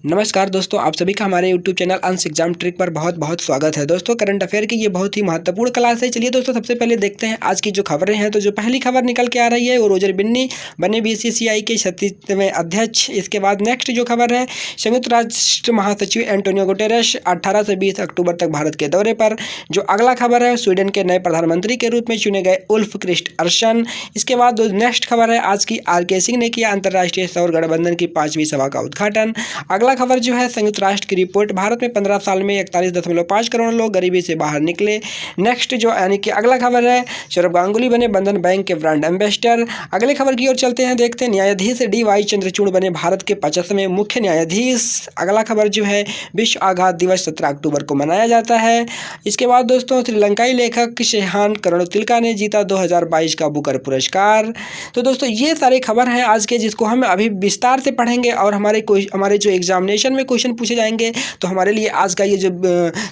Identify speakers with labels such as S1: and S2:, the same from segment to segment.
S1: नमस्कार दोस्तों, आप सभी का हमारे यूट्यूब चैनल अंश एग्जाम ट्रिक पर बहुत बहुत स्वागत है। दोस्तों, करंट अफेयर की ये बहुत ही महत्वपूर्ण क्लास है। चलिए दोस्तों, सबसे पहले देखते हैं आज की जो खबरें हैं। तो जो पहली खबर निकल के आ रही है वो रोजर बिन्नी बने बीसीसीआई के 36वें अध्यक्ष। इसके बाद नेक्स्ट जो खबर है, संयुक्त राष्ट्र महासचिव एंटोनियो गुटेरेस 18 से 20 अक्टूबर तक भारत के दौरे पर। जो अगला खबर है, स्वीडन के नए प्रधानमंत्री के रूप में चुने गए उल्फ क्रिस्टर्सन। इसके बाद नेक्स्ट खबर है आज की, आर.के. सिंह ने किया अंतर्राष्ट्रीय सौर गठबंधन की 5वीं सभा का उद्घाटन। अगला खबर जो है, संयुक्त राष्ट्र की रिपोर्ट, भारत में 15 साल में 41.5 करोड़ लोग गरीबी से बाहर निकले। नेक्स्ट जो यानी कि अगला खबर है, सौरभ गांगुली बने बंधन बैंक के ब्रांड एम्बेसडर। अगले खबर की ओर चलते हैं, देखते हैं न्यायाधीश डी.वाई. चंद्रचूड़ बने भारत के 50वें मुख्य न्यायाधीश। अगला खबर जो है, विश्व आघात दिवस 17 अक्टूबर को मनाया जाता है। इसके बाद दोस्तों, श्रीलंकाई लेखक शेहान करुणतिलका ने जीता 2022 का बुकर पुरस्कार। तो दोस्तों, ये सारे खबर हैं आज के, जिसको हम अभी विस्तार से पढ़ेंगे और हमारे जो एग्जामिनेशन में क्वेश्चन पूछे जाएंगे। तो हमारे लिए आज का ये जो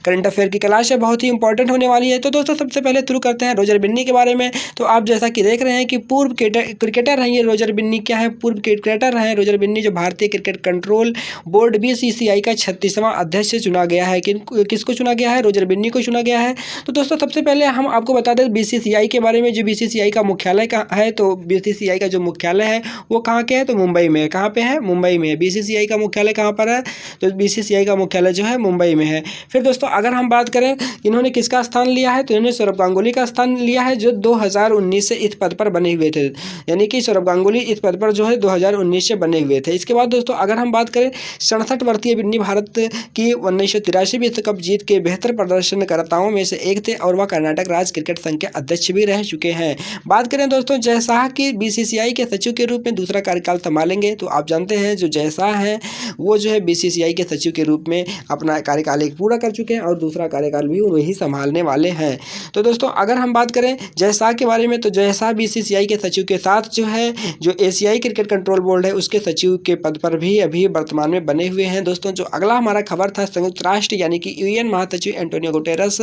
S1: करंट अफेयर की क्लास है बहुत ही इंपॉर्टेंट होने वाली है। तो दोस्तों, सबसे पहले शुरू करते हैं रोजर बिन्नी के बारे में। तो आप जैसा कि देख रहे हैं कि पूर्व क्रिकेटर हैं ये रोजर बिन्नी। क्या है? पूर्व क्रिकेटर हैं रोजर बिन्नी, जो भारतीय क्रिकेट कंट्रोल बोर्ड बीसीसीआई का 36वां अध्यक्ष चुना गया है। किसको चुना गया है? रोजर बिन्नी को चुना गया है। तो दोस्तों, सबसे पहले हम आपको बता दें बीसीसीआई के बारे में। जो बीसीसीआई का मुख्यालय कहाँ है, तो बीसीसीआई का जो मुख्यालय है वो कहाँ के है? तो मुंबई में है। कहाँ पे है? मुंबई में है। बीसीसीआई का मुख्यालय कहाँ पर है? तो बीसीसीआई का मुख्यालय जो है मुंबई में है। फिर दोस्तों, अगर हम बात करें इन्होंने किसका स्थान लिया है, तो इन्होंने सौरभ गांगुली का स्थान लिया है, जो 2019 से इस पद पर बने हुए थे। यानी कि सौरभ गांगुली इस पद पर जो है 2019 से बने हुए थे। इसके बाद दोस्तों, अगर हम बात करें 67 वर्षीय बिन्नी भारत की 1983 विश्व कप जीत के बेहतर प्रदर्शनकर्ताओं में से एक थे और वह कर्नाटक राज्य क्रिकेट संघ के अध्यक्ष भी रह चुके हैं। बात करें दोस्तों जय शाह की, बीसीसीआई के सचिव के रूप में दूसरा कार्यकाल संभालेंगे। तो आप जानते हैं जो जय शाह है वो जो है बीसीसीआई के सचिव के रूप में अपना कार्यकाल एक पूरा कर चुके हैं और दूसरा कार्यकाल भी वही संभालने वाले हैं। तो दोस्तों, अगर हम बात करें जय शाह के बारे में, तो जय शाह बीसीसीआई के सचिव के साथ जो है जो एशियाई क्रिकेट कंट्रोल बोर्ड है उसके सचिव के पद पर भी अभी वर्तमान में बने हुए हैं। दोस्तों, जो अगला हमारा खबर था, संयुक्त राष्ट्र यानी कि यूएन महासचिव एंटोनियो गुटेरेस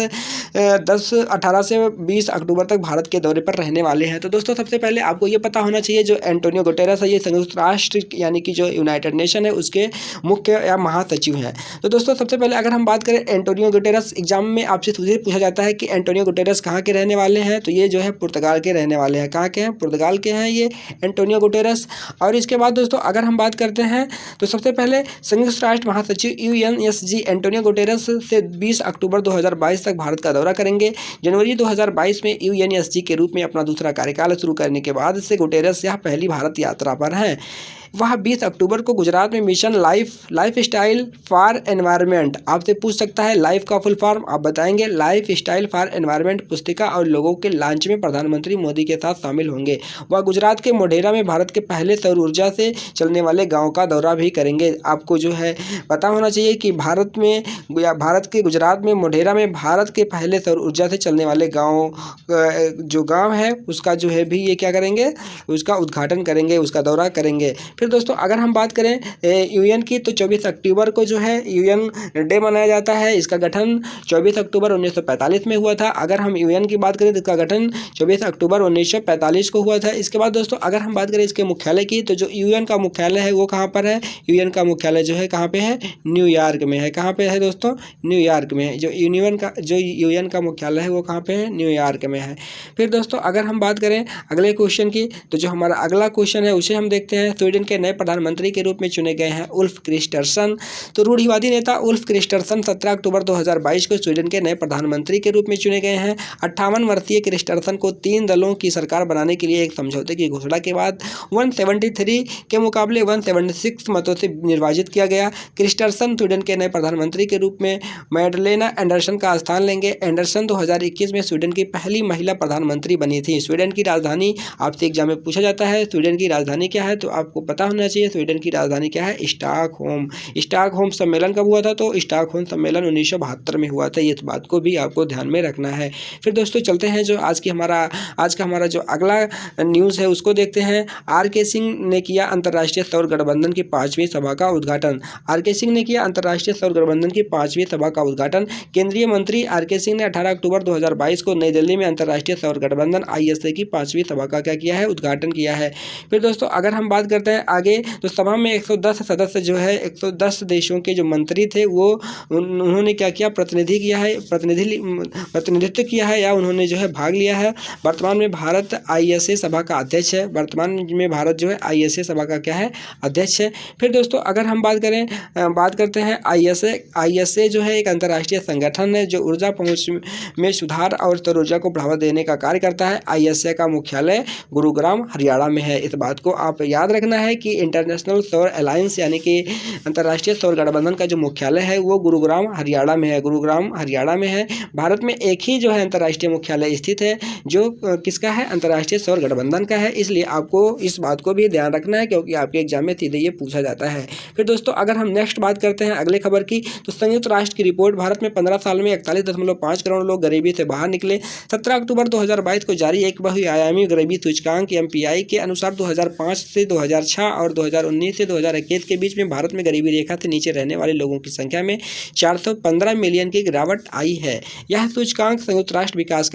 S1: 18 से 20 अक्टूबर तक भारत के दौरे पर रहने वाले हैं। तो दोस्तों, सबसे पहले आपको ये पता होना चाहिए जो एंटोनियो गुटेरेस है ये संयुक्त राष्ट्र यानी कि जो यूनाइटेड नेशन है उसके मुख्य या महासचिव हैं। तो दोस्तों, सबसे पहले अगर हम बात करें एंटोनियो गुटेरेस, एग्जाम में आपसे तुझे पूछा जाता है कि एंटोनियो गुटेरेस कहाँ के रहने वाले हैं, तो ये जो है पुर्तगाल के रहने वाले हैं। कहाँ के हैं? पुर्तगाल के हैं ये एंटोनियो गुटेरेस। और इसके बाद दोस्तों, अगर हम बात करते हैं तो सबसे पहले संयुक्त राष्ट्र महासचिव यूएनएससी एंटोनियो गुटेरेस से 20 अक्टूबर 2022 तक भारत का दौरा करेंगे। जनवरी 2022 में यूएनएससी के रूप में अपना दूसरा कार्यकाल शुरू करने के बाद से गुटेरेस यह पहली भारत यात्रा पर हैं। वह 20 अक्टूबर को गुजरात में mission life style for environment, आपसे पूछ सकता है लाइफ का फुल फॉर्म आप बताएंगे। लाइफ स्टाइल फॉर एनवायरनमेंट पुस्तिका और लोगों के लॉन्च में प्रधानमंत्री मोदी के साथ शामिल होंगे। वह गुजरात के मोढेरा में भारत के पहले सौर ऊर्जा से चलने वाले गाँव का दौरा भी करेंगे। आपको जो है पता होना चाहिए कि भारत के गुजरात में मोढेरा में भारत के पहले सौर ऊर्जा से चलने वाले गाँव जो गाँव है उसका जो है भी ये क्या करेंगे, उसका उद्घाटन करेंगे, उसका दौरा करेंगे। फिर दोस्तों, अगर हम बात करें यूएन की, तो 24 अक्टूबर को जो है यूएन डे मनाया जाता है। इसका गठन 24 अक्टूबर 1945 में हुआ था। अगर हम यूएन की बात करें तो इसका गठन 24 अक्टूबर 1945 को हुआ था। इसके बाद दोस्तों, अगर हम बात करें इसके मुख्यालय की, तो जो यूएन का मुख्यालय है वो कहाँ पर है? यूएन का मुख्यालय जो है कहाँ पे है? न्यूयॉर्क में है। कहाँ पे है दोस्तों? न्यूयॉर्क में। जो यूएन का मुख्यालय है वो कहाँ पे है? न्यूयॉर्क में है। फिर दोस्तों, अगर हम बात करें अगले क्वेश्चन की, तो जो हमारा अगला क्वेश्चन है उसे हम देखते हैं। स्वीडन के नए प्रधानमंत्री के रूप में चुने गए हैं उल्फ क्रिस्टर्सन। तो रूढ़िवादी नेता उल्फ क्रिस्टर्सन 17 अक्टूबर 2022 को स्वीडन के नए प्रधानमंत्री के रूप में चुने गए हैं। 58 वर्षीय क्रिस्टर्सन को 3 दलों की सरकार बनाने के लिए एक समझौते की घोषणा के बाद 173 के मुकाबले 176 मतों से निर्वाचित किया गया। क्रिस्टर्सन स्वीडन के नए प्रधानमंत्री के रूप में मैडलेना एंडरसन का स्थान लेंगे। एंडरसन 2021 में स्वीडन की पहली महिला प्रधानमंत्री बनी थी। स्वीडन की राजधानी आपसे एग्जाम में पूछा जाता है, स्वीडन की राजधानी क्या है? तो आपको पता होना चाहिए स्वीडन की राजधानी क्या है? स्टॉकहोम। स्टॉकहोम सम्मेलन कब हुआ था? तो स्टॉकहोम सम्मेलन 1972 में हुआ था। इस बात को भी आपको ध्यान में रखना है। फिर दोस्तों, चलते हैं जो आज का हमारा जो अगला न्यूज़ है उसको देखते हैं। आर.के. सिंह ने किया अंतर्राष्ट्रीय सौर गठबंधन की 5वीं सभा का उद्घाटन। आर.के. सिंह ने किया अंतर्राष्ट्रीय सौर गठबंधन की 5वीं सभा का उद्घाटन। केंद्रीय मंत्री आर.के. सिंह ने 18 अक्टूबर 2022 को नई दिल्ली में अंतर्राष्ट्रीय सौर गठबंधन ISA की 5वीं सभा का क्या किया है? उद्घाटन किया है। फिर दोस्तों, अगर हम बात करते हैं आगे तो सभा में 110 सदस्य जो है 110 देशों के जो मंत्री थे वो उन्होंने क्या किया, प्रतिनिधित्व किया है या उन्होंने जो है भाग लिया है। वर्तमान में भारत ISA सभा का अध्यक्ष है। वर्तमान में भारत जो है ISA सभा का क्या है, अध्यक्ष है। फिर दोस्तों अगर हम बात करते हैं ISA जो है एक अंतर्राष्ट्रीय संगठन है जो ऊर्जा पहुंच में सुधार और सौर ऊर्जा को बढ़ावा देने का कार्य करता है। ISA का मुख्यालय गुरुग्राम हरियाणा में है। इस बात को आप याद रखना है कि इंटरनेशनल सौर अलायंस यानी कि अंतर्राष्ट्रीय सौर गठबंधन का जो मुख्यालय है वो गुरुग्राम हरियाणा में है। गुरुग्राम हरियाणा में है। भारत में एक ही जो है अंतर्राष्ट्रीय मुख्यालय स्थित है जो किसका है, अंतर्राष्ट्रीय सौर गठबंधन का है। इसलिए आपको इस बात को भी ध्यान रखना है क्योंकि आपके एग्जाम में सीधे ये पूछा जाता है। फिर दोस्तों अगर हम नेक्स्ट बात करते हैं अगले खबर की, तो संयुक्त राष्ट्र की रिपोर्ट, भारत में 15 साल में 41.5 करोड़ लोग गरीबी से बाहर निकले। 17 अक्टूबर 2022 को जारी एक बहुआयामी गरीबी सूचकांक MPI के अनुसार 2005 से 2006 और 2019 से 2021 के बीच में भारत में गरीबी रेखा से नीचे रहने वाले लोगों की संख्या में 415 मिलियन की गिरावट आई है। यह सूचकांक संयुक्त राष्ट्र विकास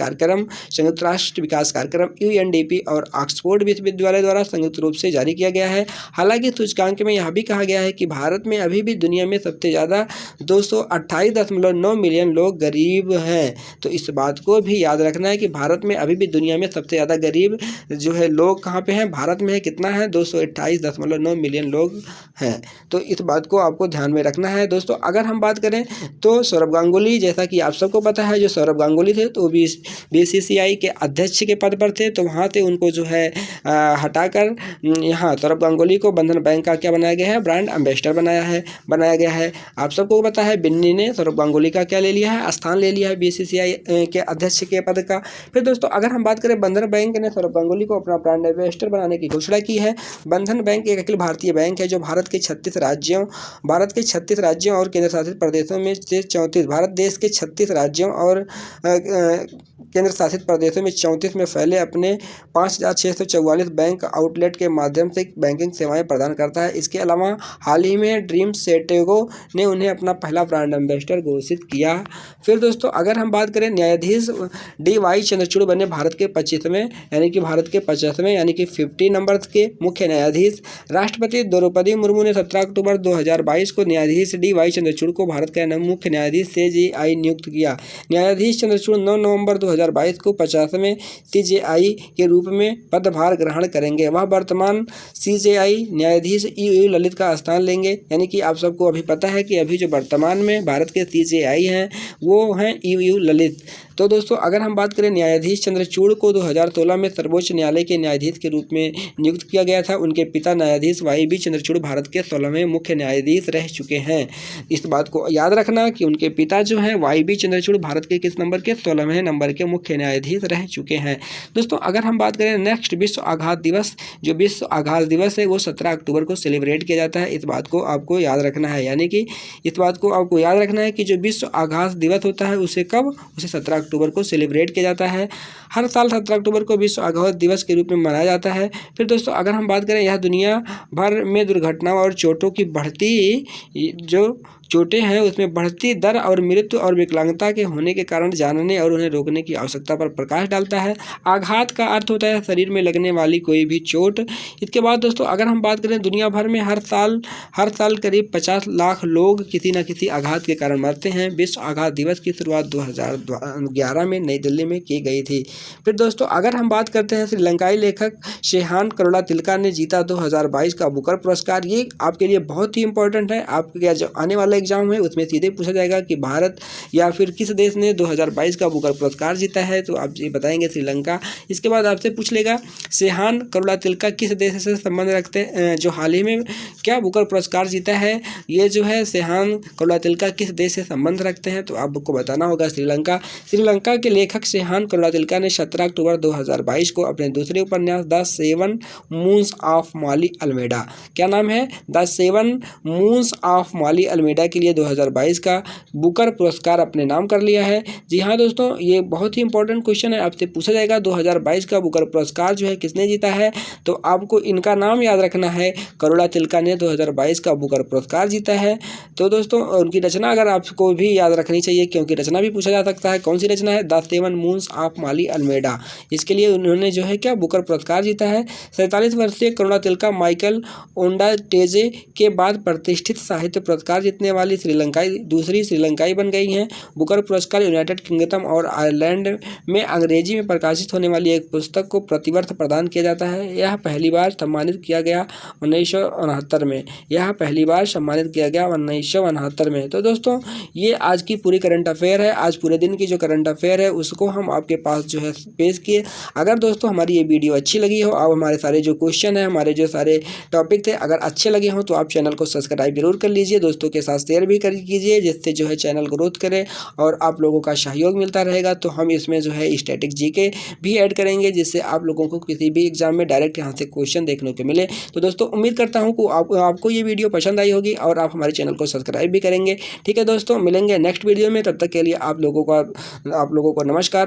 S1: कार्यक्रम UNDP और ऑक्सफोर्ड विश्वविद्यालय द्वारा संयुक्त रूप से जारी किया गया है। हालांकि सूचकांक में यह भी कहा गया है कि भारत में अभी भी दुनिया में सबसे ज़्यादा 228.9 मिलियन लोग गरीब हैं। तो इस बात को भी याद रखना है कि भारत में अभी भी दुनिया में सबसे ज़्यादा गरीब जो है लोग कहाँ पे हैं, भारत में है। कितना है, 228.9 मिलियन लोग हैं। तो इस बात को आपको ध्यान में रखना है। दोस्तों अगर हम बात करें तो सौरभ गांगुली, जैसा कि आप सबको पता है, जो सौरभ गांगुली थे तो BCCI के अध्यक्ष के पद पर थे, तो वहाँ से उनको जो है हटाकर यहाँ सौरभ गांगुली को बंधन बैंक का क्या बनाया गया है, ब्रांड एम्बेसडर बनाया गया है। आप सबको पता है बिन्नी ने सौरभ गांगुली का क्या ले लिया है, स्थान ले लिया है BCCI के अध्यक्ष के पद का। फिर दोस्तों अगर हम बात करें, बंधन बैंक ने सौरभ गांगुली को अपना ब्रांड एम्बेसडर बनाने की घोषणा की है। बंधन बैंक एक अखिल भारतीय बैंक है जो भारत के 36 राज्यों और केंद्र शासित प्रदेशों में से 34 भारत देश के 36 राज्यों और केंद्र शासित प्रदेशों में 34 में फैले अपने 5,644 बैंक आउटलेट के माध्यम से बैंकिंग सेवाएं प्रदान करता है। इसके अलावा हाल ही में ड्रीम सेटेगो ने उन्हें अपना पहला ब्रांड एम्बेसडर घोषित किया। फिर दोस्तों अगर हम बात करें, न्यायाधीश DY चंद्रचूड़ बने भारत के 50वें यानी कि 50 नंबर के मुख्य न्यायाधीश। राष्ट्रपति द्रौपदी मुर्मू ने 17 अक्टूबर 2022 को न्यायाधीश DY चंद्रचूड़ को भारत का मुख्य न्यायाधीश CJI नियुक्त किया। न्यायाधीश चंद्रचूड़ 9 नवंबर 2022 को 50वें CJI के रूप में पदभार ग्रहण करेंगे। वह वर्तमान CJI न्यायाधीश EU ललित का स्थान लेंगे। यानी कि आप सबको अभी पता है कि अभी जो वर्तमान में भारत के CJI हैं वो हैं EU ललित। तो दोस्तों अगर हम बात करें, न्यायाधीश चंद्रचूड़ को 2016 में सर्वोच्च न्यायालय के न्यायाधीश के रूप में नियुक्त किया गया था। उनके पिता न्यायाधीश YB चंद्रचूड़ भारत के 16वें मुख्य न्यायाधीश रह चुके हैं। इस बात को याद रखना कि उनके पिता जो हैं YB चंद्रचूड़ भारत के किस नंबर के, 16वें नंबर के मुख्य न्यायाधीश रह चुके हैं। दोस्तों अगर हम बात करें नेक्स्ट, विश्व आघात दिवस, जो विश्व आघात दिवस है वो 17 अक्टूबर को सेलिब्रेट किया जाता है। इस बात को आपको याद रखना है। यानी कि इस बात को आपको याद रखना है कि जो विश्व आघात दिवस होता है उसे 17 अक्टूबर को सेलिब्रेट किया जाता है। हर साल 17 अक्टूबर को विश्व आघात दिवस के रूप में मनाया जाता है। फिर दोस्तों अगर हम बात करें, यह दुनिया भर में दुर्घटनाओं और चोटों की बढ़ती जो चोटें हैं उसमें बढ़ती दर और मृत्यु और विकलांगता के होने के कारण जानने और उन्हें रोकने की आवश्यकता पर प्रकाश डालता है। आघात का अर्थ होता है शरीर में लगने वाली कोई भी चोट। इसके बाद दोस्तों अगर हम बात करें, दुनिया भर में हर साल करीब 50 लाख लोग किसी न किसी आघात के कारण मरते हैं। विश्व आघात दिवस की शुरुआत 2011 में नई दिल्ली में की गई थी। फिर दोस्तों अगर हम बात करते हैं, श्रीलंकाई लेखक शेहान करुणातिलका ने जीता 2022 का बुकर पुरस्कार। ये आपके लिए बहुत ही इंपॉर्टेंट है। आपके जो आने वाला एग्जाम है उसमें सीधे पूछा जाएगा कि भारत या फिर किस देश ने 2022 का बुकर पुरस्कार जीता है, तो आप ये बताएंगे श्रीलंका। इसके बाद आपसे पूछ लेगा शेहान करुणातिलका किस देश से संबंध रखते हैं, जो हाल ही में क्या बुकर पुरस्कार जीता है। ये जो है शेहान करुणातिलका किस देश से संबंध रखते हैं, तो आपको बताना होगा श्रीलंका। श्रीलंका के लेखक शेहान करुणातिलका ने 17 अक्टूबर 2022 को अपने दूसरे उपन्यास the 7 moons of Maali Almeida, क्या नाम है, the 7 moons of Maali Almeida न्याय के लिए 2022 का बुकर पुरस्कार अपने नाम कर लिया है। जी हाँ दोस्तों, ये बहुत ही इंपॉर्टेंट क्वेश्चन है, आपसे पूछा जाएगा 2022 का बुकर पुरस्कार जो है किसने जीता है, तो आपको इनका नाम याद रखना है। करुणा तिलका ने 2022 का बुकर पुरस्कार जीता है। तो दोस्तों उनकी रचना अगर आपको भी याद रखनी चाहिए, क्योंकि रचना भी पूछा जा सकता है। कौन सी रचना है? The 7 moons of Maali Almeida. इसके लिए उन्होंने जो है क्या बुकर पुरस्कार जीता है। 47 वर्षीय करुणा तिलका माइकल ओंडाटेजे के बाद प्रतिष्ठित साहित्य पुरस्कार जीतने वाली दूसरी श्रीलंकाई बन गई हैं। बुकर पुरस्कार यूनाइटेड किंगडम और आयरलैंड में अंग्रेजी में प्रकाशित होने वाली एक पुस्तक को प्रतिवर्ष प्रदान किया जाता है। यह पहली बार सम्मानित किया गया 1969 में। तो दोस्तों ये आज की पूरी करंट अफेयर है। आज पूरे दिन की जो करंट अफेयर है उसको हम आपके पास जो है पेश किए। अगर दोस्तों हमारी ये वीडियो अच्छी लगी हो, आप हमारे सारे जो क्वेश्चन है, हमारे जो सारे टॉपिक थे, अगर अच्छे लगे हों तो आप चैनल को सब्सक्राइब जरूर कर लीजिए, दोस्तों के साथ शेयर भी कर कीजिए, जिससे जो है चैनल ग्रोथ करे और आप लोगों का सहयोग मिलता रहेगा। तो हम इसमें जो है स्टैटिक जीके भी ऐड करेंगे, जिससे आप लोगों को किसी भी एग्जाम में डायरेक्ट यहाँ से क्वेश्चन देखने को मिले। तो दोस्तों उम्मीद करता हूँ कि आपको ये वीडियो पसंद आई होगी और आप हमारे चैनल को सब्सक्राइब भी करेंगे। ठीक है दोस्तों, मिलेंगे नेक्स्ट वीडियो में, तब तक के लिए आप लोगों को नमस्कार।